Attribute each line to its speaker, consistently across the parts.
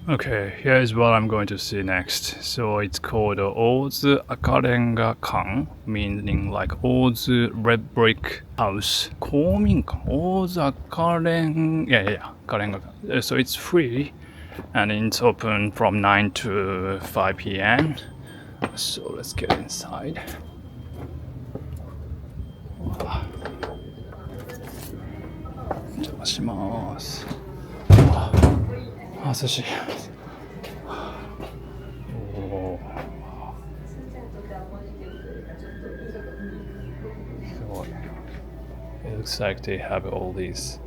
Speaker 1: Okay, here is what I'm going to see next. So it's called Ozu-city, meaning like Ozu red brick house. Kominka, Ozu-city, Karenga. So it's free and it's open from 9 to 5 p.m. So let's get inside. お邪魔します。涼しい。おー、すごい。It looks like they have all these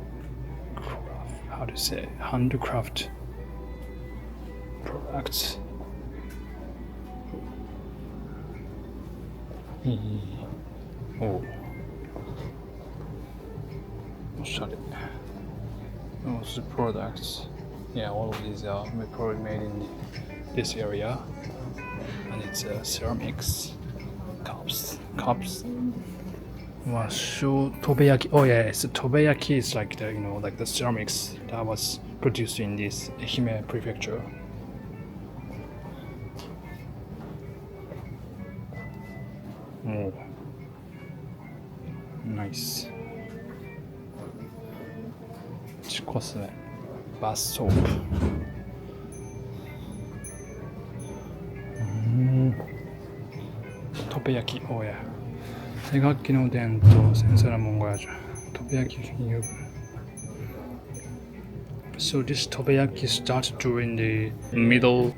Speaker 1: how to say handcraft products. おお。おしゃれ。Those products. Yeah, all of these are probably made in this area, and it's ceramics, cups. Tobeyaki. Oh yeah, so tobeyaki is like the like the ceramics that was produced in this Ehime prefecture. Oh, nice. Cosme. Bath soap. 토베야키. Oh yeah. 세각기노 덴또 센서랑 뭔가죠. 토베야키 기념. So this tobeyaki started during the mid-Edo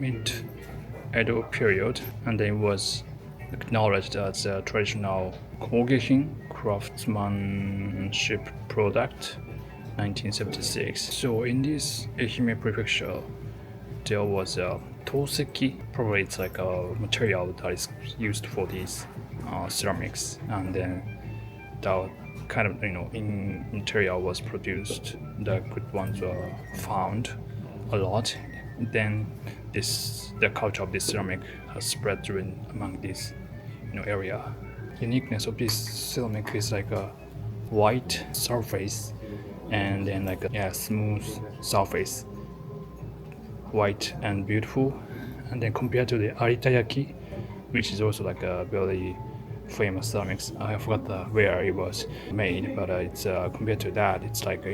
Speaker 1: period, and then was acknowledged as a traditional kogehin craftsmanship product. 1976. So in this Ehime prefecture, there was a toseki. Probably it's like a material that is used for these ceramics, and then that kind of in material was produced. The good ones were found a lot. Then the culture of this ceramic has spread among this area. Uniqueness of this ceramic is like a white surface. And then like a smooth surface, white and beautiful. And then compared to the aritayaki, which is also like a very famous ceramics. I forgot where it was made, but it's compared to that, it's like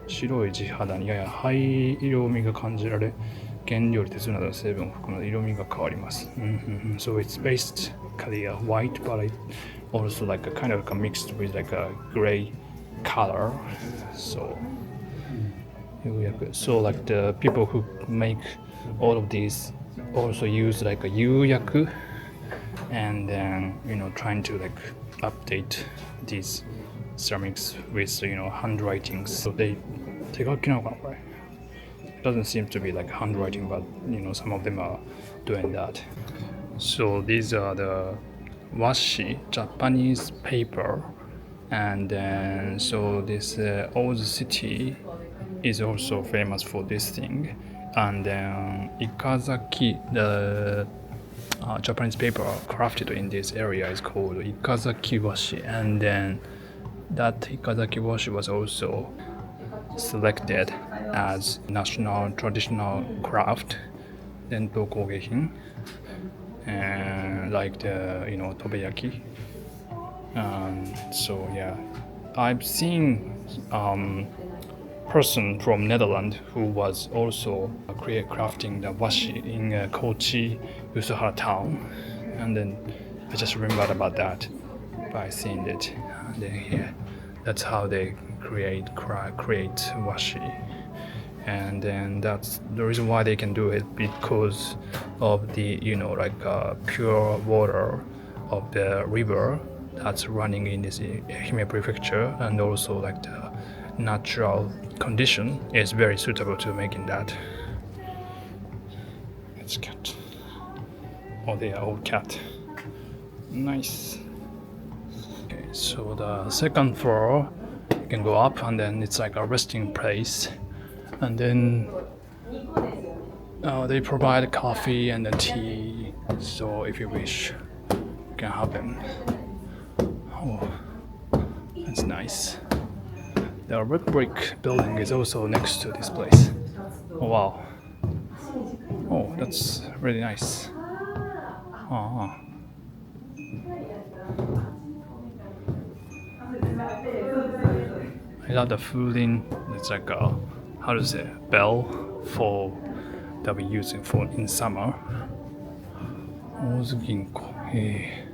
Speaker 1: 白い地肌にやや灰色味が感じられ、原料鉄などの成分を含む色味が変わります。So it's basically white, but it also like a kind of mixed with like a gray color. So like the people who make all of these also use like a yuyaku, and then trying to like update these ceramics with handwritings. So they take out right? It doesn't seem to be like handwriting, but some of them are doing that. So these are the washi, Japanese paper. And then so this Ozu-city is also famous for this thing. And then Ikazaki, the Japanese paper crafted in this area is called Ikazaki washi. And then that Ikazaki washi was also selected as national traditional craft, Dento Kogehin, and like the tobeyaki. So yeah, I've seen person from Netherlands who was also crafting the washi in Kochi, Usuhara town, and then I just remembered about that by seeing it. And then yeah, that's how they create washi, and then that's the reason why they can do it, because of the pure water of the river that's running in this Ehime prefecture, and also like the natural condition is very suitable to making that. It's cat. Oh, they are all cat. Nice. Okay, so the second floor, you can go up, and then it's like a resting place, and then they provide coffee and the tea. So if you wish, you can have them. Oh, that's nice. The red brick building is also next to this place. Oh wow. that's really nice. Oh. I love the food in. It's like a, how to say, bell for that we use it for in summer. Ozu-ginko. Hey.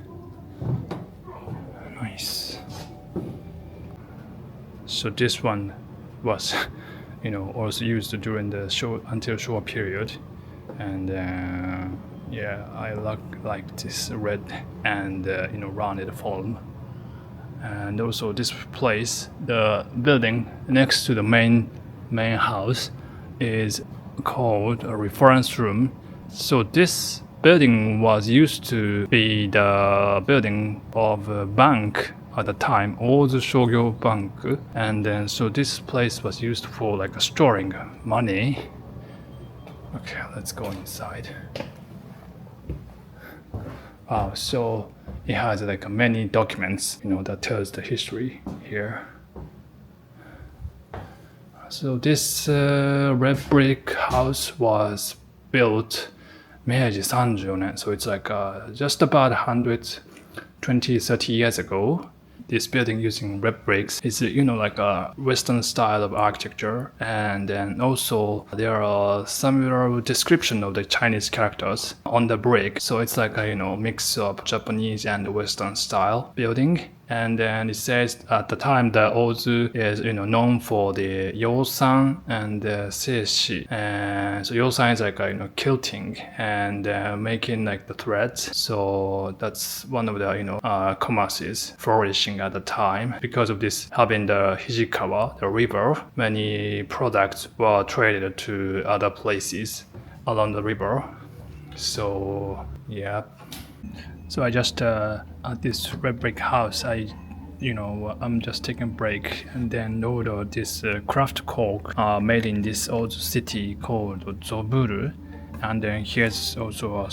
Speaker 1: Nice. So this one was, also used during the show until Showa period, and yeah, I like this red and rounded form. And also this place, the building next to the main house, is called a reference room. So this building was used to be the building of a bank at the time, Ozu Shogyo Bank, and then so this place was used for like storing money. Okay, let's go inside. Wow, so it has like many documents, that tells the history here. So this red brick house was built Meiji 30年, so it's like just about 120-30 years ago. This building using red bricks is, like a Western style of architecture, and then also there are similar description of the Chinese characters on the brick. So it's like a mix of Japanese and Western style building. And then it says at the time that Ozu is known for the yosan and seishi. And so yosan is like quilting and making like the threads. So that's one of the commerces flourishing at the time. Because of this having the Hijikawa, the river, many products were traded to other places along the river. So yeah. So I just at this red brick house, I'm just taking a break and then order this craft cork made in this Ozu-city called Zoburu. And then here's also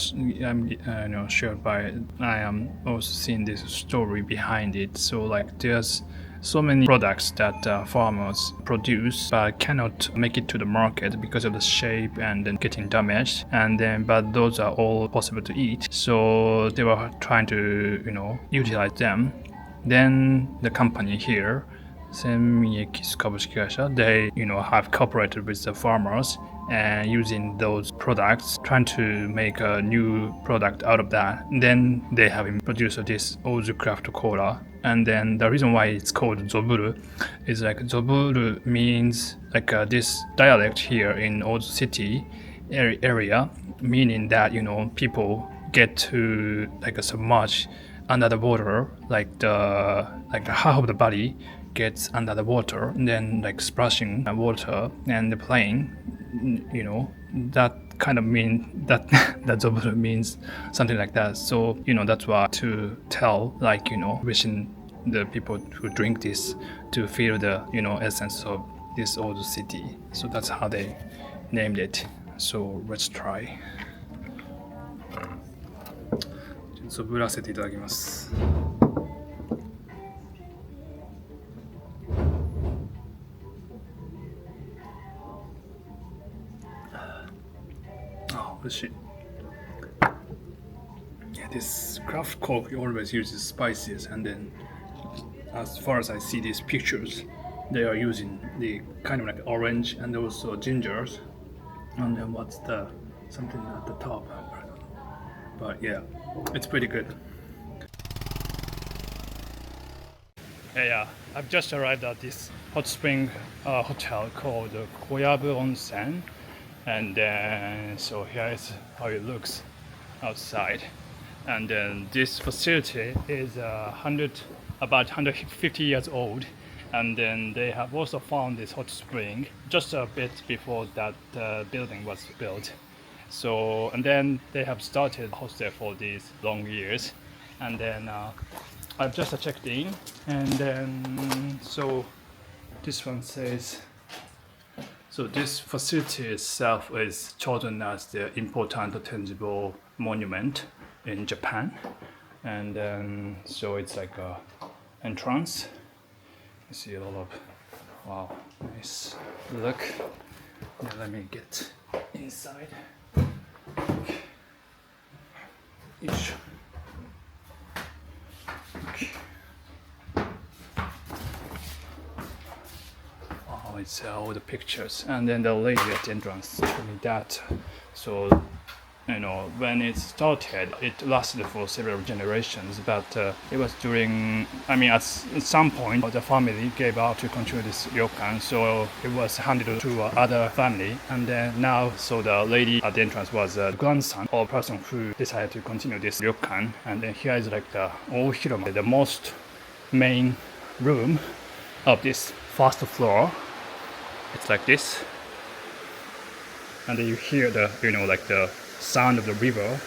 Speaker 1: shared by, I am also seeing this story behind it. So like there's so many products that farmers produce but cannot make it to the market because of the shape and then getting damaged, and then but those are all possible to eat, so they were trying to utilize them. Then the company here, Senmiekisu Kabushiki Kaisha, they have cooperated with the farmers and using those products, trying to make a new product out of that. Then they have produced this Ozu craft cola. And then the reason why it's called Zoburu is like Zoburu means like this dialect here in Ozu-city area, meaning that people get to like submerge under the water, like half of the body gets under the water, and then like splashing the water and playing. That kind of mean that that Zoburu means something like that. So that's why to tell like wishing the people who drink this to feel the essence of this old city. So that's how they named it. So let's try. ちょっとぶらせていただきます。Yeah, this craft cork always uses spices, and then as far as I see these pictures, they are using the kind of like orange and also gingers, and then what's the something at the top. But yeah, it's pretty good. Yeah, I've just arrived at this hot spring hotel called Koyabu Onsen. And then so here is how it looks outside. And then this facility is about 150 years old. And then they have also found this hot spring just a bit before that building was built. So, and then they have started hostel for these long years. And then I've just checked in, and then so this one says, so this facility itself is chosen as the important tangible monument in Japan. And then so it's like a entrance. You see a lot of, wow, nice look. Now let me get inside. Ish. Okay. Oh, it's all the pictures, and then the lady at the entrance told me that. So, you know, when it started, it lasted for several generations, but it was during, I mean, at some point, the family gave out to control this ryokan, so it was handed to other family, and then now, so the lady at the entrance was the grandson or person who decided to continue this ryokan, and then here is like the Ohiroma, the most main room of this first floor. It's like this, and then you hear the, you know, like the sound of the river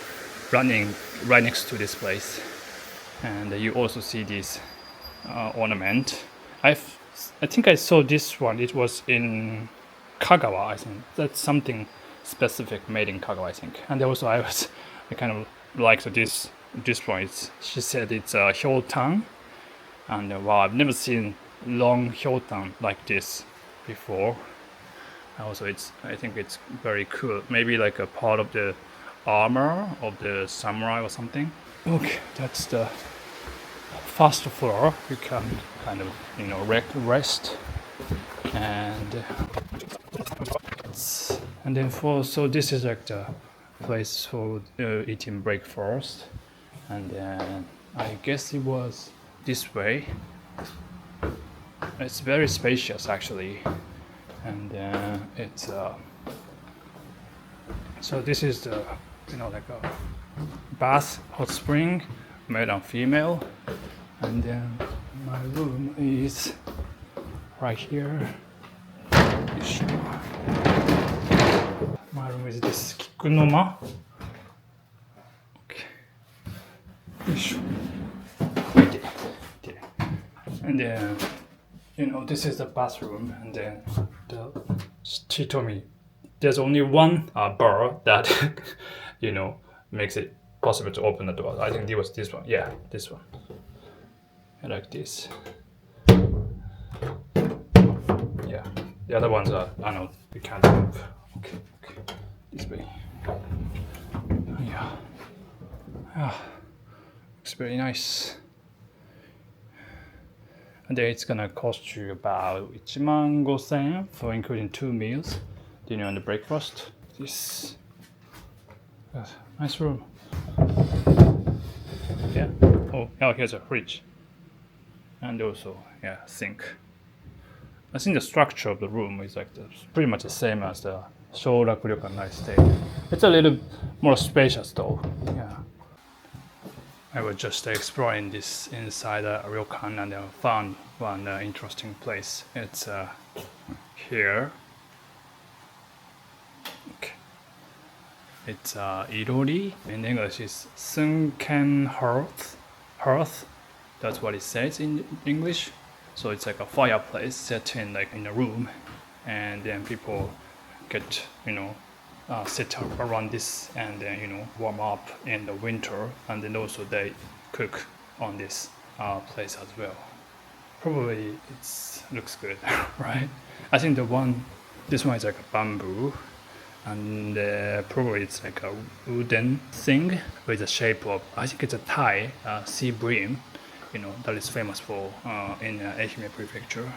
Speaker 1: running right next to this place, and you also see this ornament. I think I saw this one. It was in Kagawa, I think. That's something specific made in Kagawa, I think. And also I kind of liked this one. She said it's a hyotan, and wow, I've never seen long hyotan like this before. Also, I think it's very cool. Maybe like a part of the armor of the samurai or something. Okay, that's the first floor. You can kind of, you know, rest, and then so this is like the place for eating breakfast, and then I guess it was this way. It's very spacious actually. And it's so this is the, you know, like a bath hot spring male and female, and then my room is right here. My room is this kikunoma. Okay. And then, you know, this is the bathroom, and then she told me there's only one bar that you know, makes it possible to open the door. I think it was this one. Yeah, this one. I like this. Yeah, the other ones are, I know, you can't move. Okay, this way. Yeah. Looks very nice. And then it's gonna cost you about 15,000 yen for including 2 meals, dinner and breakfast. This nice room. Yeah. Oh, here's a fridge. And also, yeah, sink. I think the structure of the room is like pretty much the same as the Shoraku Ryokan I stayed. It's a little more spacious though. Yeah. I was just exploring this inside a ryokan, and I found one interesting place. It's here. Okay. It's irori. In English, it's sunken hearth. That's what it says in English. So it's like a fireplace set in like in a room, and then people get, you know, sit around this, and then, you know, warm up in the winter, and then also they cook on this place as well. Probably it looks good, right? I think this one is like a bamboo, and probably it's like a wooden thing with the shape of, I think it's a Thai sea bream, you know, that is famous for in Ehime prefecture.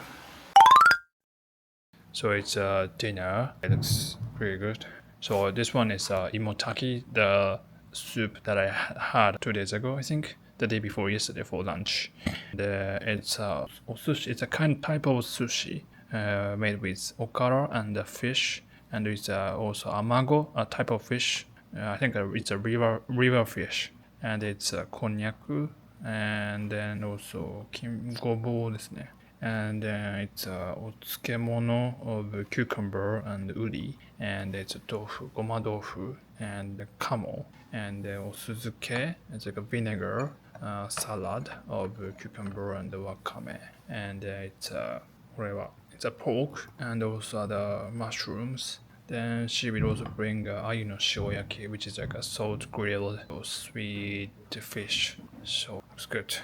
Speaker 1: So it's dinner. It looks pretty good. So this one is imotaki, the soup that I had 2 days ago, I think, the day before yesterday for lunch. It's sushi. It's a type of sushi made with okara and fish, and it's also amago, a type of fish. I think it's a river fish, and it's konnyaku, and then also gobo desu ne. And it's otsukemono of cucumber and uri, and it's tofu, goma tofu, and kamo, and osuzuke, it's like a vinegar salad of cucumber and wakame, and it's a pork, and also the mushrooms. Then she will also bring ayu no shioyaki, which is like a salt grilled sweet fish. So it's good.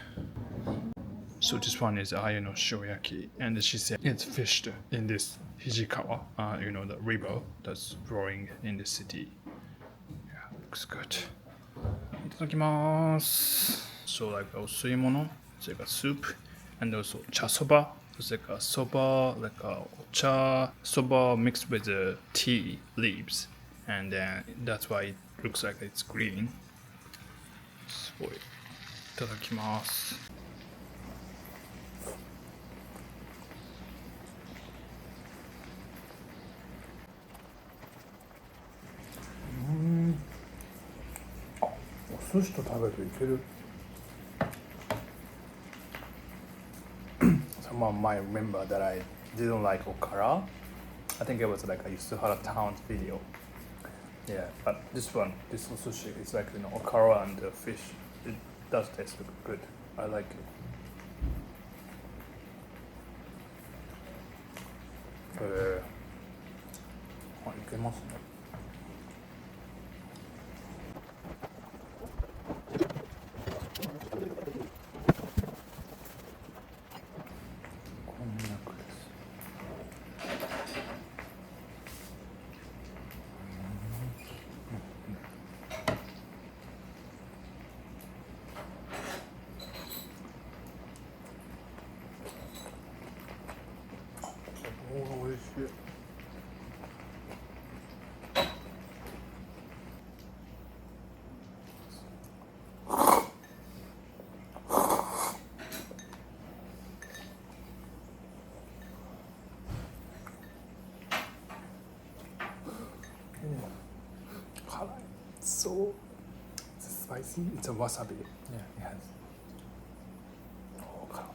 Speaker 1: So this one is ayu no shioyaki, and she said it's fished in this Hijikawa, you know, the river that's flowing in the city. Yeah, looks good. いただきます。So like お吸い物、それから soup, and also 茶そば、それからそば、like お茶そば mixed with the tea leaves, and then that's why it looks like it's green. すごい。いただきます。お寿司と食べるといける。Someone might remember that I didn't like okara. I think it was like I used to have a town's video. Yeah, but this sushi is like okara and fish. It does taste good. I like it. いけますね。おいしい。辛い。So spicy. It's a wasabi. Yeah, it has. 辛い。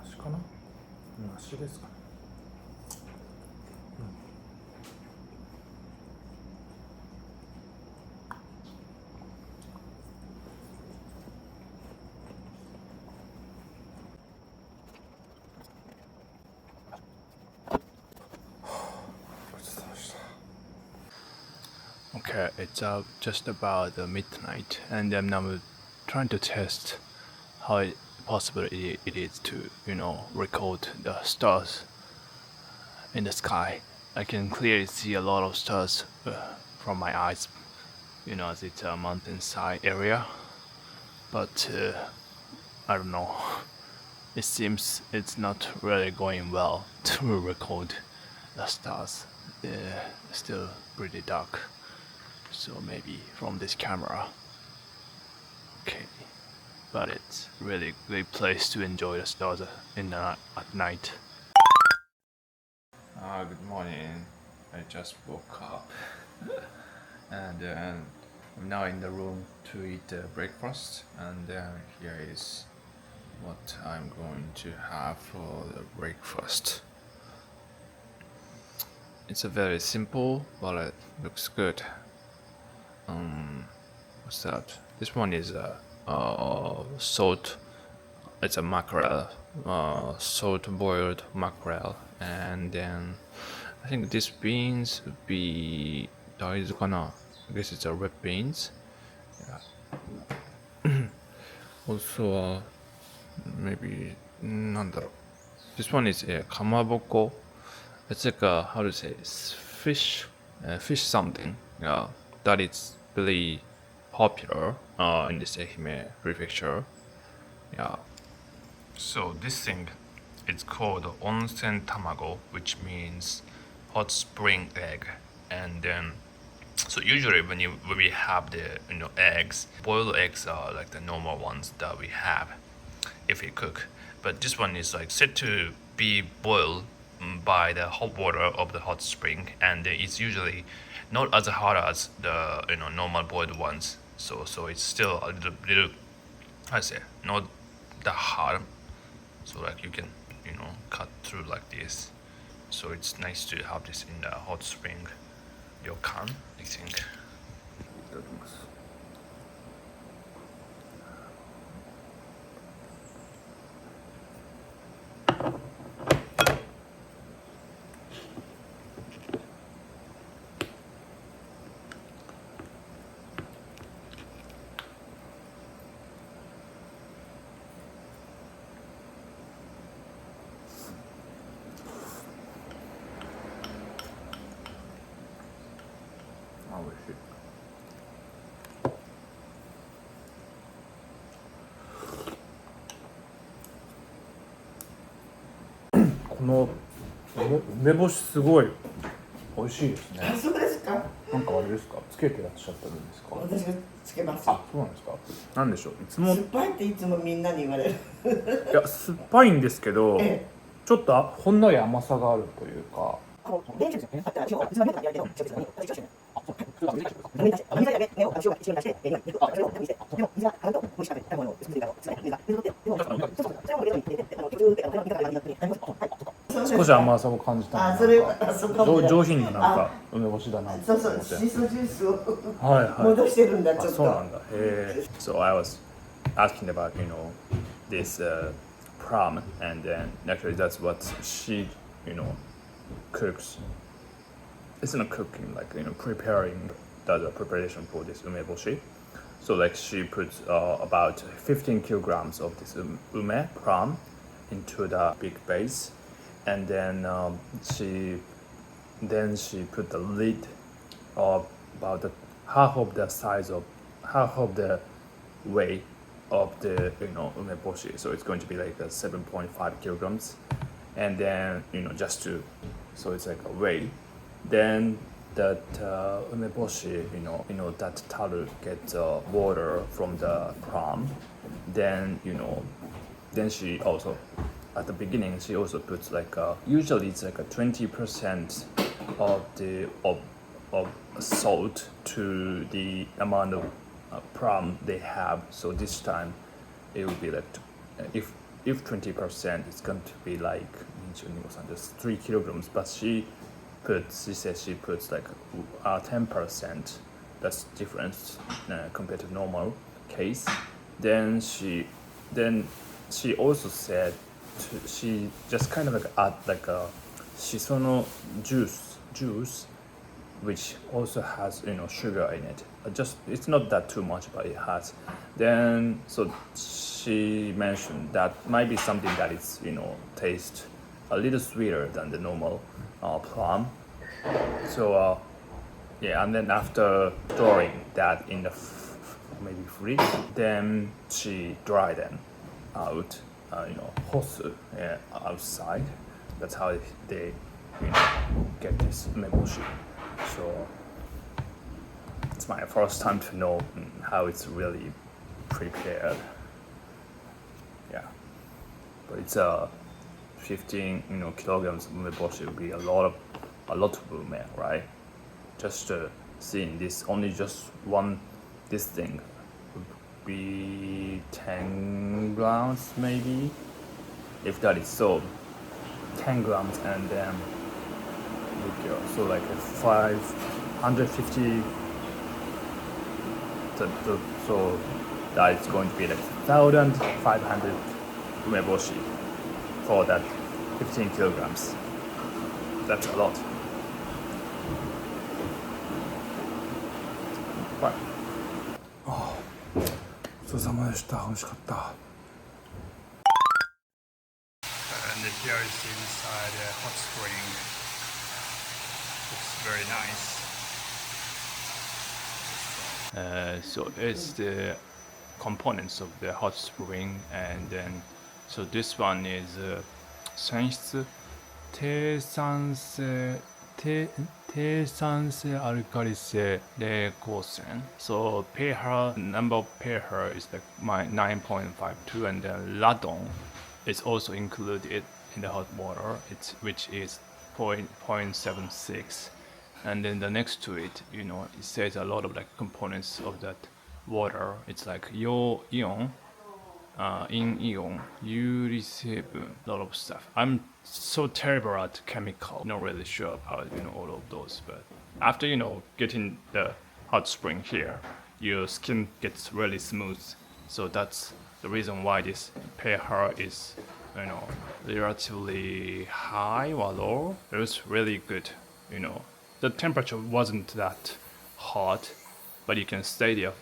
Speaker 1: 梨かな？梨ですかね。Okay, it's just about midnight, and I'm now trying to test how possible it is to, record the stars in the sky. I can clearly see a lot of stars from my eyes, as it's a mountainside area. But I don't know. It seems it's not really going well to record the stars. They're still pretty dark. So maybe from this camera. Okay. But it's really a great place to enjoy the stars at night. Good morning. I just woke up and I'm now in the room to eat breakfast, and here is what I'm going to have for the breakfast. It's a very simple, but it looks good. What's that? This one is salt. It's a mackerel, salt boiled mackerel, and then I think these beans would be daizukana. I guess it's a red beans. Yeah. Also, maybe nandaro. This one is kamaboko. It's like how to say fish, fish something. Yeah, that is really popular in this Ehime prefecture. Yeah. So this thing, it's called onsen tamago, which means hot spring egg. And then, so usually when we have the eggs, boiled eggs are like the normal ones that we have if we cook. But this one is like said to be boiled by the hot water of the hot spring, and it's usually not as hot as the normal boiled ones. So it's still a little I say not that hard. So like you can cut through like this. So it's nice to have this in the hot spring ryokan, I think.
Speaker 2: 美味しい。この梅干しすごい美味しいですね。
Speaker 3: あ、そうですか。
Speaker 2: なんかあれですか、つけてらっしゃってるんですか。
Speaker 3: 私がつけます。
Speaker 2: あ、そうなんですか。なんでしょう、いつも
Speaker 3: 酸っぱいっていつもみんなに言われる。
Speaker 2: いや酸っぱいんですけど、
Speaker 3: ええ、
Speaker 2: ちょっとほんのり甘さがあるというか。
Speaker 3: 電池ですね。あったら、一応、一番目からやるけど、一応ですね、私一応してない。あ、そう、水出して、水だけ、目を、塩が一番出して、今、それを試して、でも、水が上がると、美味しく食べるものを作っていたの、水が取って、でも、そうそう、それを冷蔵庫に入れて、途中で、これを見たから、やって、はい、
Speaker 2: 少し甘さを感じたの
Speaker 3: あ、
Speaker 2: で、
Speaker 3: それは、そうかもしれない。
Speaker 2: 上品ななんか梅干しだなと
Speaker 3: そうそう、
Speaker 2: 思って。
Speaker 3: シソジュースを
Speaker 2: はいはい。
Speaker 3: 戻してるんだ、ちょっと。
Speaker 2: そうなんだ。へえ。So I was asking about this prom, and then actually that's what she cooks. It's not cooking, like preparing the preparation for this umeboshi. So like she puts about 15 kilograms of this ume pram into the big base, and then she put the lid of about half of the size of half of the weight of the umeboshi. So it's going to be like 7.5 kilograms, and then just to so it's like a weight. Then that umeboshi, that taru gets water from the pram. Then then she also at the beginning she also puts like usually it's like a 20% of the of salt to the amount of pram they have. So this time it will be like if 20% it's going to be like just 3 kilograms, but she says she puts like 10%. That's different compared to normal case. Then she also said she just kind of like add like a shisono juice which also has sugar in it. Just it's not that too much, but it has. Then so she mentioned that might be something that is taste a little sweeter than the normal plum. So yeah, and then after storing that in the maybe fridge, then she dried them out, hosu outside. That's how they get this umeboshi. So it's my first time to know how it's really prepared. Yeah, but it's 15 kilograms of umeboshi would be a lot of ume, right? Just seeing this only just one this thing would be 10 grams maybe, if that is so. 10 grams, and then so like 550, so that is going to be like 1,500 umeboshi for that 15 kilograms. That's a lot. Right. ごちそうさまでした。美味しかった。
Speaker 1: And here is inside a hot spring. It's very nice. So it's the components of the hot spring, and then so this one is 泉質低酸性低酸性アルカリ性冷光線 So pH number of pH is like 9.52, and then radon is also included in the hot water, which is 0.76. And then the next to it, it says a lot of like components of that water. It's like ion, in ion, 有利成分, a lot of stuff. I'm so terrible at chemical, not really sure about all of those, but after getting the hot spring here, your skin gets really smooth. So that's the reason why this pH is relatively high or low. It was really good. The temperature wasn't that hot, but you can stay there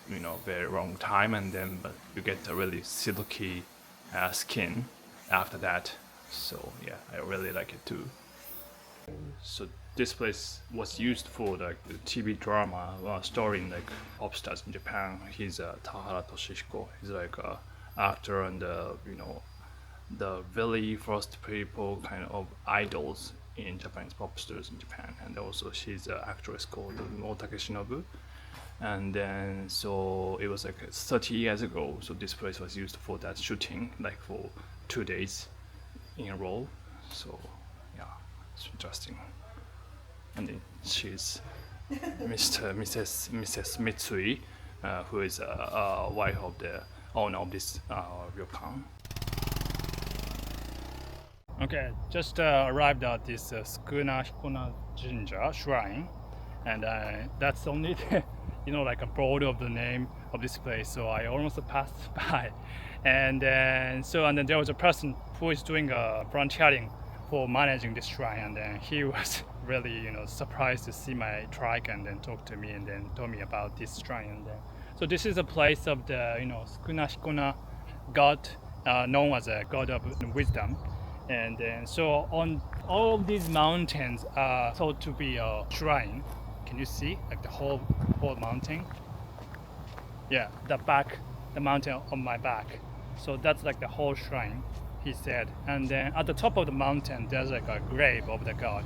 Speaker 1: very long time, and then you get a really silky skin after that. So yeah, I really like it too. So this place was used for like the TV drama starring like pop stars in Japan. He's Tahara Toshihiko. He's like a actor and the very first people kind of idols in Japanese pop stars in Japan. And also she's an actress called Otake Shinobu. And then so it was like 30 years ago. So this place was used for that shooting, like for 2 days in a row. So yeah, it's interesting. And then she's Mrs. Mitsui, who is a wife of the owner of this ryokan. Okay, just arrived at this Sukunahikona Jinja shrine, and that's only like a border of the name of this place. So I almost passed by, and then there was a person who is doing volunteering for managing this shrine, and then he was really surprised to see my trike and then talk to me and then told me about this shrine. And then so this is a place of the Sukunahikona god, known as a god of wisdom. And then so on all of these mountains are thought to be a shrine. Can you see like the whole mountain? Yeah, the mountain on my back. So that's like the whole shrine, he said. And then at the top of the mountain there's like a grave of the god.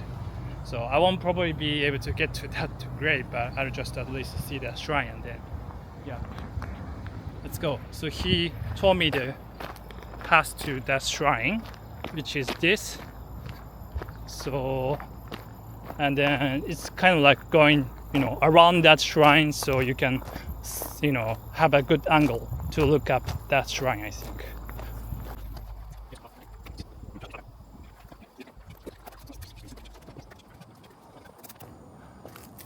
Speaker 1: So I won't probably be able to get to that grave, but I'll just at least see the shrine. And then yeah, let's go. So he told me to pass to that shrine, which is this. So and then it's kind of like going around that shrine, so you can have a good angle to look up that shrine, I think.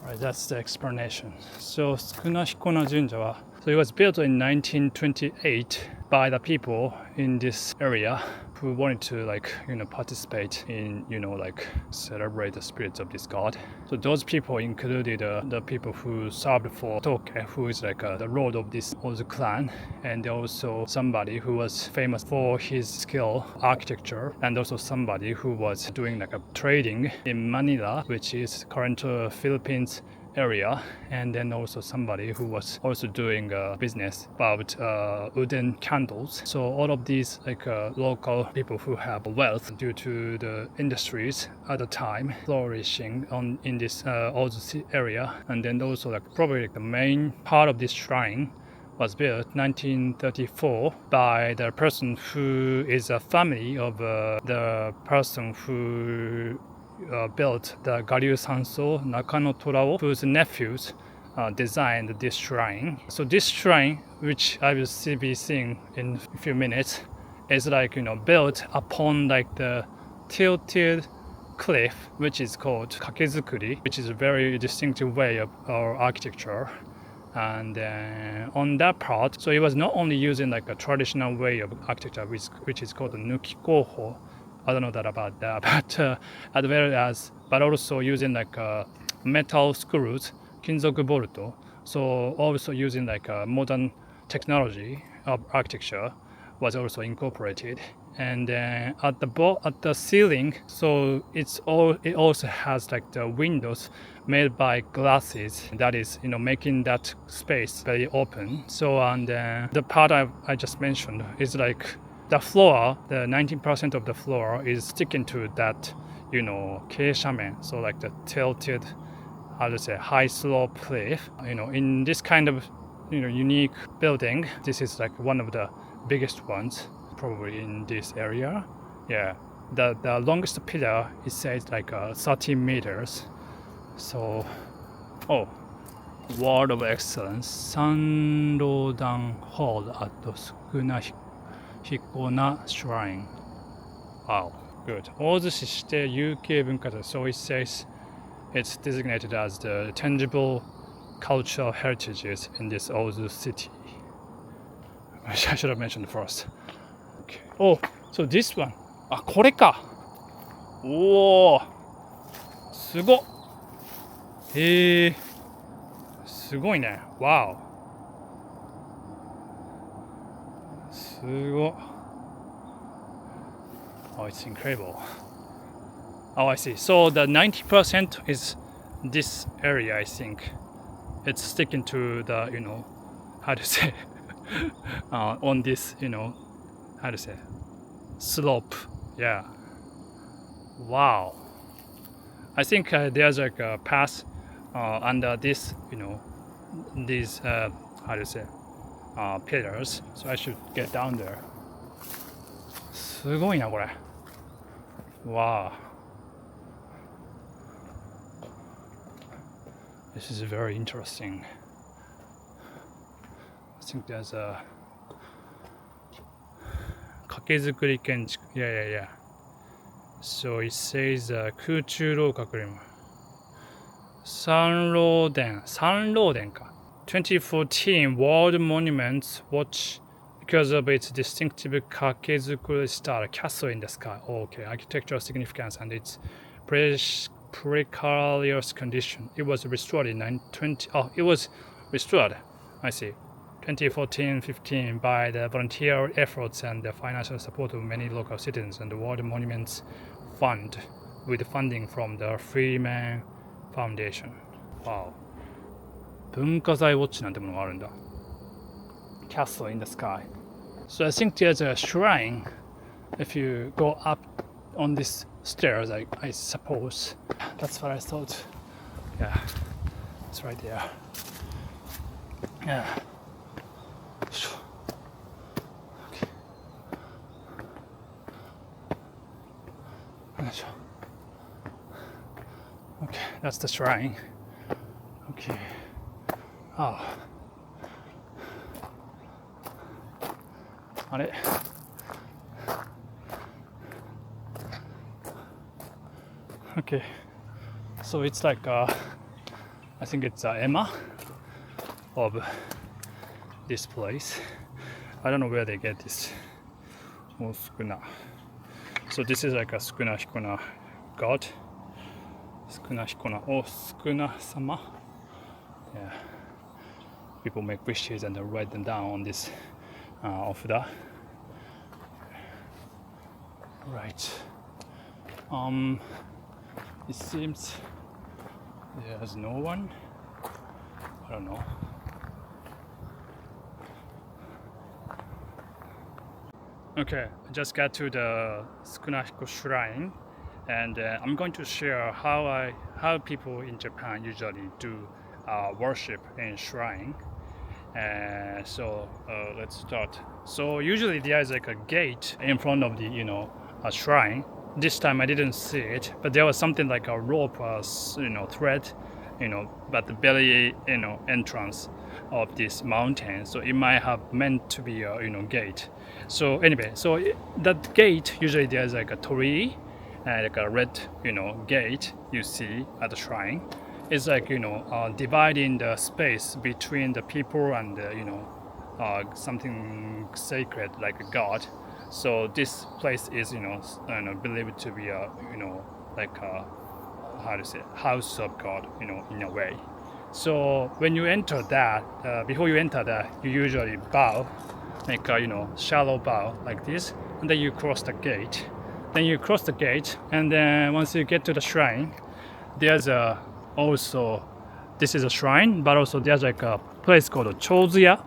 Speaker 1: Right, that's the explanation. So Sukunahikona Jinja, so it was built in 1928 by the people in this area who wanted to participate in celebrate the spirits of this god. So those people included the people who served for Toke, who is the lord of this Ozu clan, and also somebody who was famous for his skill architecture, and also somebody who was doing a trading in Manila, which is current Philippines area, and then also somebody who was also doing business about wooden candles. So all of these local people who have wealth due to the industries at the time flourishing in this Ozu-city area. And then also probably the main part of this shrine was built 1934 by the person who is a family of the person who built the Garyu Sanso Nakano Torao, whose nephews designed this shrine. So this shrine, which I will be seeing in a few minutes, is built upon the tilted cliff, which is called kakezukuri, which is a very distinctive way of our architecture. And on that part, so it was not only using a traditional way of architecture, which is called the nukikoho. I don't know that about that, but also using metal screws, kinzoku boruto. So also using modern technology of architecture was also incorporated. And at the ceiling, so it also has the windows made by glasses. That is, making that space very open. So and the part I just mentioned is the floor, the 19% of the floor is sticking to that, keishamen, so the tilted, high slope cliff. In this kind of, unique building, this is one of the biggest ones, probably in this area. Yeah, the longest pillar, it says 30 meters. So, Word of Excellence, Sanrodan Hall at Sukunahikona Shrine. Wow, good. Ozu-city 指定有形文化財. So it says it's designated as the tangible cultural heritages in this Ozu-city. I should have mentioned first. Okay. Oh, so this one. あ、これか。おお、すごっ。へえ、すごいね。わお。すごっ。Oh, it's incredible. Oh, I see. So the 90% is this area, I think. It's sticking to the, how to say, on this, how to say, slope. Yeah. Wow. I think there's like a path under this, these, how to say, pillars. So I should get down there. すごいなこれ。Wow. This is very interesting. I think there's a 掛作り建築 Yeah. So it says 空中楼閣リム三楼殿か 2014 World Monuments Watch because of its distinctive 掛作り style castle in the sky. Okay, architectural significance and its precarious condition. It was restored in 1920. Oh, it was restored. I see. 2014-15 by the volunteer efforts and the financial support of many local citizens and the World Monuments Fund with funding from the Freeman Foundation. Wow. 文化財ウォッチなんてものがあるんだ。Castle in the sky. So I think there's a shrine if you go up on these stairs, I suppose. That's what I thought. Yeah, it's right there. Yeah. Okay, that's the shrine. Okay. Oh. あれ Okay, so it's like I think it's Emma of this place. I don't know where they get this. So this is like a Sukunahikona god. Sukunahikona or Sukuna-sama. Yeah. People make wishes and write them down on this ofuda. Right. It seems there's no one. I don't know. Okay, I just got to the Sukunahiko shrine, and I'm going to share how people in Japan usually do worship in shrine. So let's start. So usually there's like a gate in front of the a shrine. This time I didn't see it, but there was something like a rope or thread, but the very entrance of this mountain. So it might have meant to be a gate. So anyway, so that gate usually there's like a tree, like a red gate you see at the shrine. It's like dividing the space between the people and something sacred like a god. So this place is believed to be a like a how to say house of God in a way. So when you enter that, before you enter that, you usually bow, make a shallow bow like this, and then you cross the gate. Then you cross the gate, and then once you get to the shrine, there's also this is a shrine, but also there's like a place called Chozuya,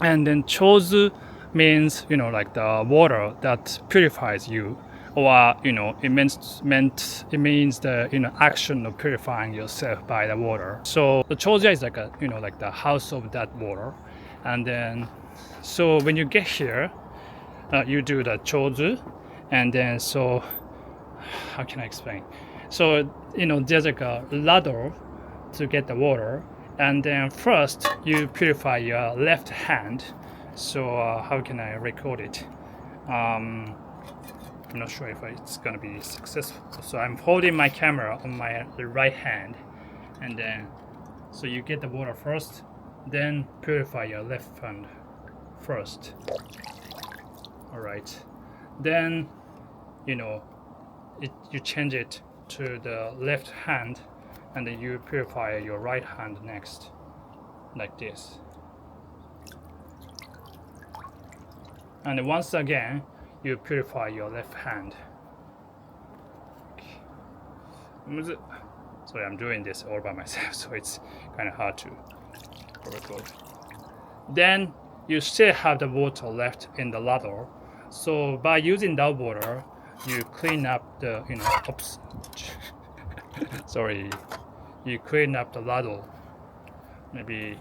Speaker 1: and then Chozu means like the water that purifies you, or it means the action of purifying yourself by the water. So the Chozuya is like a like the house of that water, and then so when you get here, you do the Chozu, and then so how can I explain? So there's like a ladder to get the water, and then first you purify your left hand. So how can I record it? I'm not sure if it's gonna be successful. So I'm holding my camera on my right hand, and then so you get the water first, then purify your left hand first. All right, then you change it to the left hand, and then you purify your right hand next, like this. And once again, you purify your left hand. Sorry, I'm doing this all by myself, so it's kind of hard to record. Then you still have the water left in the ladle. So by using that water, you clean up the, oops. Sorry, you clean up the ladle. Maybe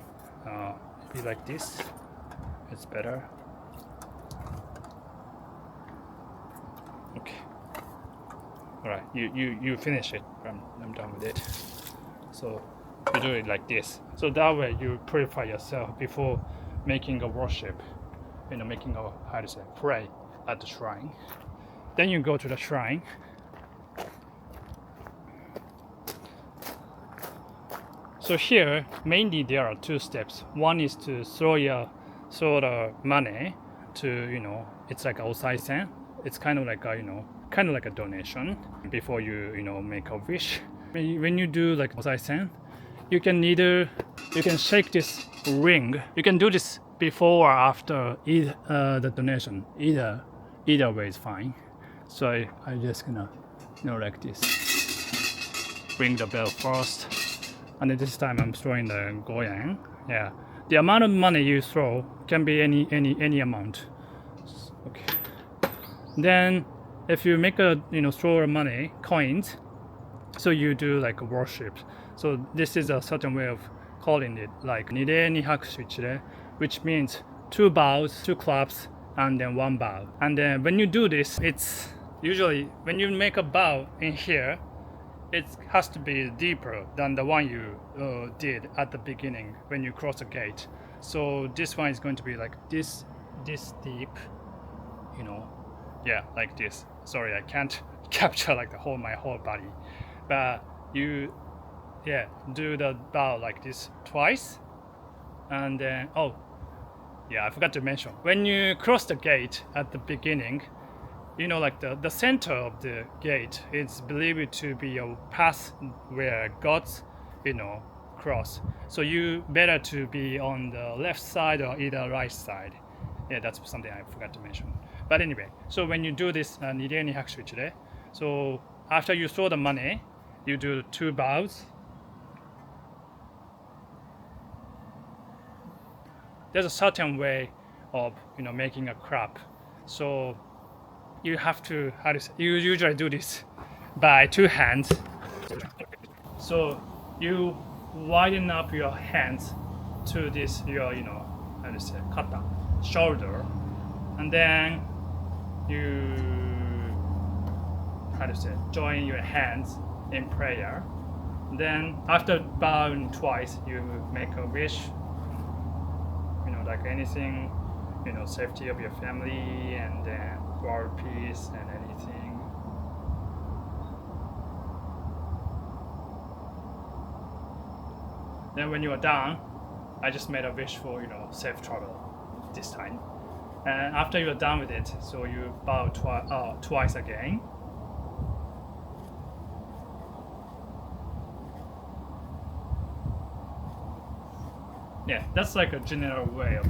Speaker 1: like this. It's better. Okay. All right, you finish it. I'm done with it. So you do it like this. So that way you purify yourself before making a worship. Making a pray at the shrine. Then you go to the shrine. So here, mainly there are two steps. One is to throw the money to, it's like a osaisen. It's kind of like a donation before you make a wish. When you do like osaisen, you can shake this ring. You can do this before or after the donation. Either way is fine. So I just gonna like this. Ring the bell first. And this time I'm throwing the goyang. Yeah, the amount of money you throw can be any amount. Okay. Then, if you make throw money coins, so you do like a worship. So this is a certain way of calling it, like nire ni hakushu, which means 2 bows, 2 claps, and then 1 bow. And then when you do this, it's usually when you make a bow in here, it has to be deeper than the one you did at the beginning when you cross the gate. So this one is going to be like this deep, yeah, like this. Sorry, I can't capture like my whole body, but you, yeah, do the bow like this twice, and then I forgot to mention, when you cross the gate at the beginning, like the center of the gate is believed to be a path where gods, cross. So you better to be on the left side or either right side. Yeah, that's something I forgot to mention. But anyway, so when you do this nire ni hakushu, so after you throw the money, you do 2 bows. There's a certain way of making a crop. So you have to, you usually do this by 2 hands. So you widen up your hands to this, your, kata, shoulder, and then you, join your hands in prayer. Then after bowing twice, you make a wish, like anything, safety of your family, and then world peace and anything. Then when you are done, I just made a wish for safe travel this time. And after you are done with it, so you bow twice again. Yeah, that's like a general way of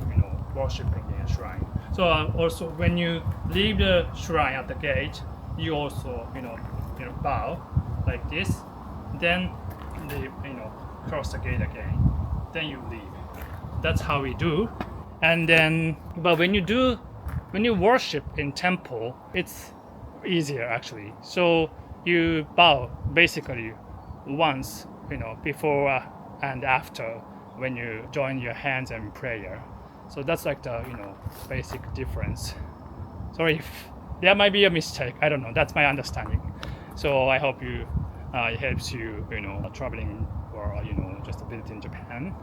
Speaker 1: worshiping in a shrine. So also when you leave the shrine at the gate, you also bow like this, then cross the gate again, then you leave. That's how we do. And then, but when you worship in temple, it's easier actually. So you bow basically once, before and after when you join your hands in prayer. So that's like the basic difference. Sorry if there might be a mistake. I don't know. That's my understanding. So I hope it helps you traveling or just visiting Japan.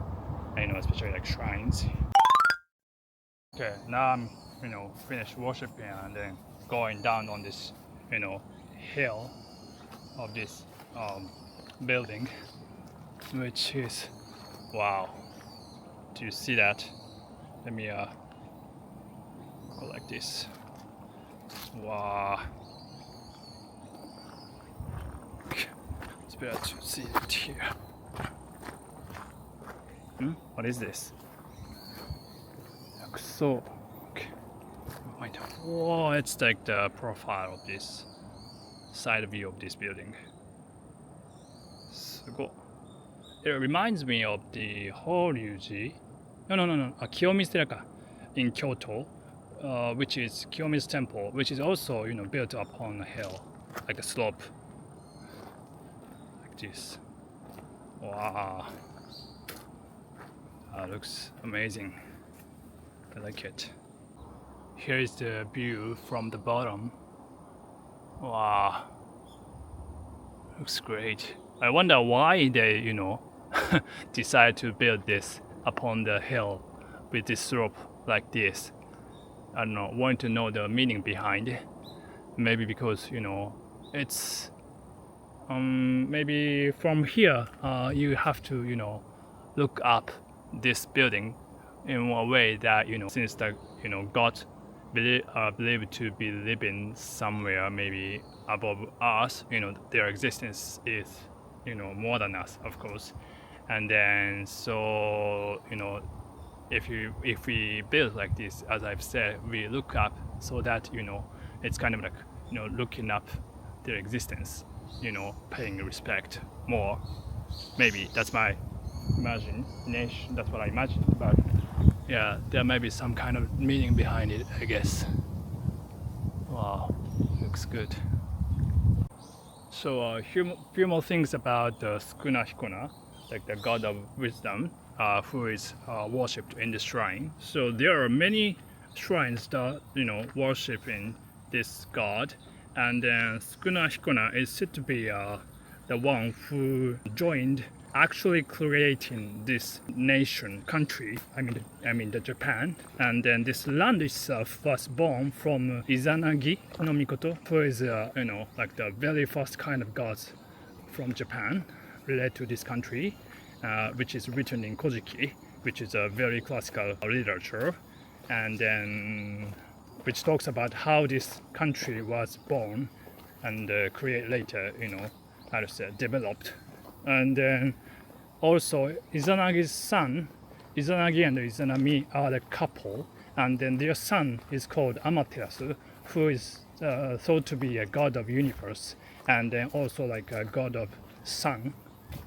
Speaker 1: Especially like shrines. Okay, now I'm finished worshiping and then going down on this hill of this building, which is wow. Do you see that? Let me go like this. Wow. It's better to see it here. What is this? So, okay. Whoa, it's like the profile of this side view of this building. Sugo. It reminds me of the Horyuji. No. Kiyomizu in Kyoto, which is Kiyomizu Temple, which is also built upon a hill, like a slope, like this. Wow, that looks amazing. I like it. Here is the view from the bottom. Wow, looks great. I wonder why they, decide to build this upon the hill with this slope like this. I don't know, want to know the meaning behind it. Maybe because, it's maybe from here you have to, look up this building in a way that, since the, God believed to be living somewhere maybe above us, their existence is, more than us, of course. And then so, if we build like this, as I've said, we look up so that, it's kind of like, looking up their existence, paying respect more. Maybe that's my imagination, that's what I imagine, but yeah, there may be some kind of meaning behind it, I guess. Wow, looks good. So a few more things about the Sukunahikona, like the god of wisdom, who is worshipped in the shrine. So there are many shrines that worshiping this god, and then Sukunahikona is said to be the one who joined actually creating this nation country. I mean the Japan, and then this land itself was born from Izanagi no Mikoto, who is like the very first kind of gods from Japan related to this country, which is written in Kojiki, which is a very classical literature, and then which talks about how this country was born and created later, how to say, developed. And then also Izanagi's son, Izanagi and Izanami are the couple, and then their son is called Amaterasu, who is thought to be a god of universe, and then also like a god of sun,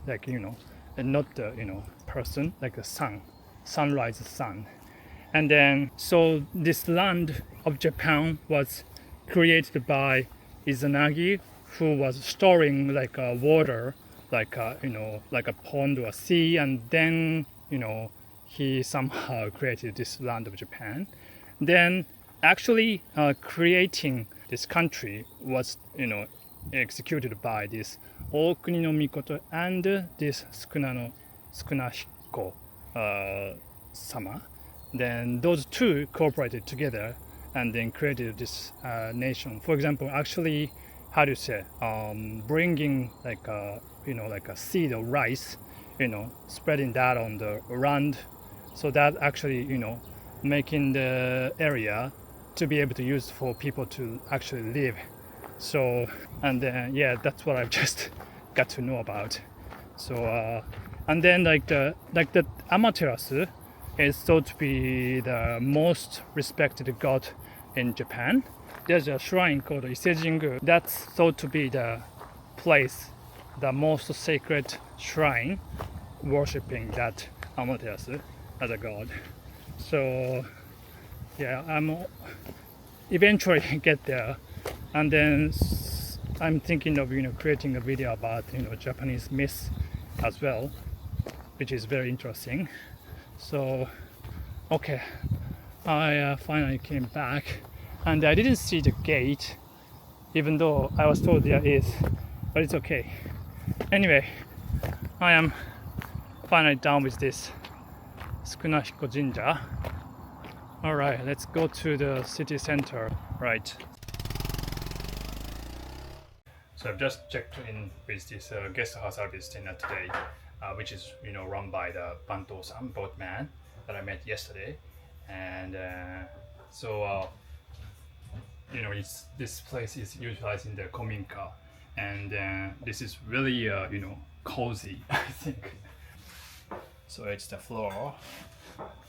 Speaker 1: like and not the person, like the sun, sunrise sun. And then so this land of Japan was created by Izanagi, who was storing like water, like like a pond or a sea, and then he somehow created this land of Japan. Then actually creating this country was executed by this Okuni no Mikoto and this Sukunahiko sama. Then those two cooperated together and then created this nation. For example, actually, how do you say, bringing like like a seed of rice, spreading that on the land, so that actually making the area to be able to use for people to actually live. So, and then yeah, that's what I've just got to know about. So and then like the Amaterasu is thought to be the most respected god in Japan. There's a shrine called Isejingu that's thought to be the place, the most sacred shrine worshipping that Amaterasu as a god. So yeah, I'm eventually get there, and then I'm thinking of creating a video about Japanese myths as well, which is very interesting. So okay, I finally came back, and I didn't see the gate, even though I was told there is, but it's okay. Anyway, I am finally done with this Sukunahiko Jinja. Alright, let's go to the city center. Right. So I've just checked in with this guest house service dinner today, which is run by the Banto-san, boatman, that I met yesterday. And so this place is utilizing the kominka, and this is really cozy, I think. So it's the floor.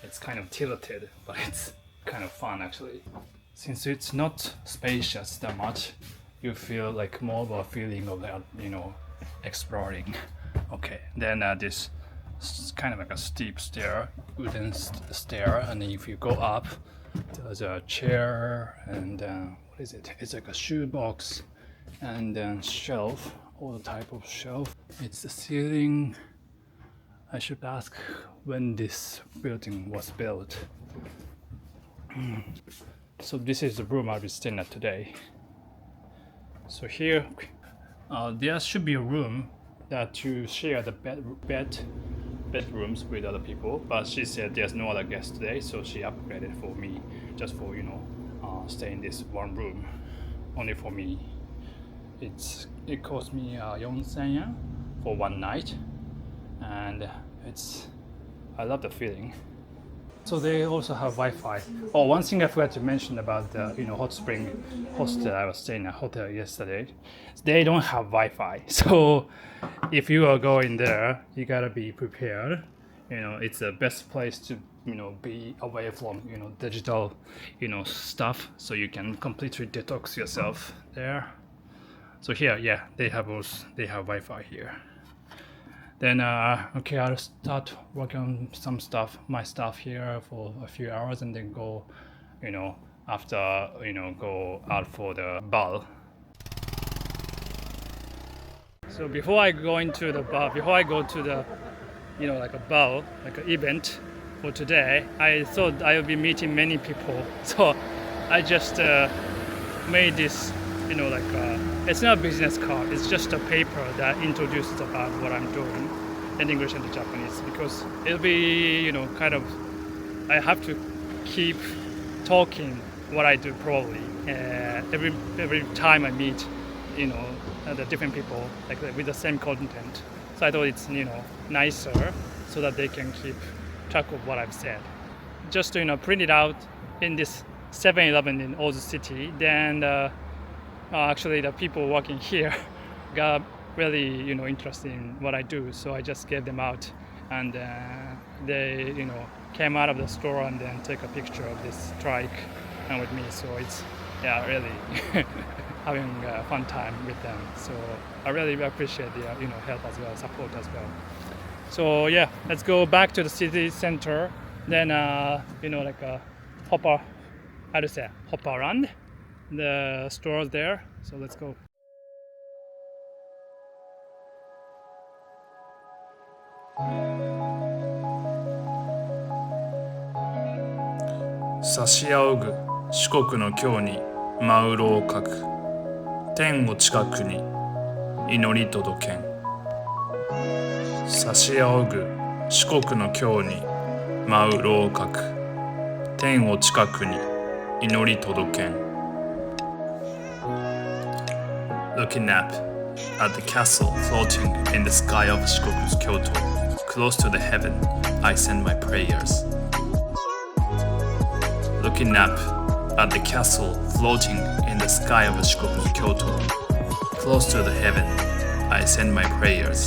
Speaker 1: It's kind of tilted, but it's kind of fun actually. Since it's not spacious that much, you feel like more of a feeling of that, exploring. Okay, then this kind of like a steep stair, wooden stair, and if you go up, there's a chair and what is it? It's like a shoe box and then shelf, all the type of shelf. It's the ceiling. I should ask when this building was built. So this is the room I'll be staying at today. So here, there should be a room that you share the bedrooms with other people, but she said there's no other guests today, so she upgraded for me, just for stay in this one room, only for me. It cost me 4,000 yen for one night, and I love the feeling. So they also have Wi-Fi. Oh, one thing I forgot to mention about the hot spring hostel I was staying at hotel yesterday. They don't have Wi-Fi. So if you are going there, you gotta be prepared. It's the best place to be away from digital stuff, so you can completely detox yourself there. So here, yeah, they have Wi-Fi here. Then okay, I'll start working on my stuff here for a few hours, and then go, after go out for the ball. So before I go to the like a ball, like an event for today, I thought I would be meeting many people. So I just made this, it's not a business card, it's just a paper that introduces about what I'm doing in English and Japanese, because it'll be, I have to keep talking what I do probably every time I meet, the different people, like with the same content. So I thought it's, nicer so that they can keep track of what I've said. Just to, print it out in this 7-Eleven in Ozu-city, then actually the people working here got really interested in what I do, so I just gave them out, and they came out of the store and then take a picture of this trike and with me. So it's really having a fun time with them. So I really appreciate their help as well, support as well. So yeah, let's go back to the city center, then hop around the stores there. So let's go.
Speaker 2: 差し仰ぐ四国の京に真うろをかく天を近くに祈り届けん差し仰ぐ四国の京に真うろをかく天を近くに祈り届けん Looking up at the castle floating in the sky of Shikoku's Kyoto, close to the heaven, I send my prayers. Looking up at the castle floating in the sky of Shikoku's Kyoto, close to the heaven, I send my prayers.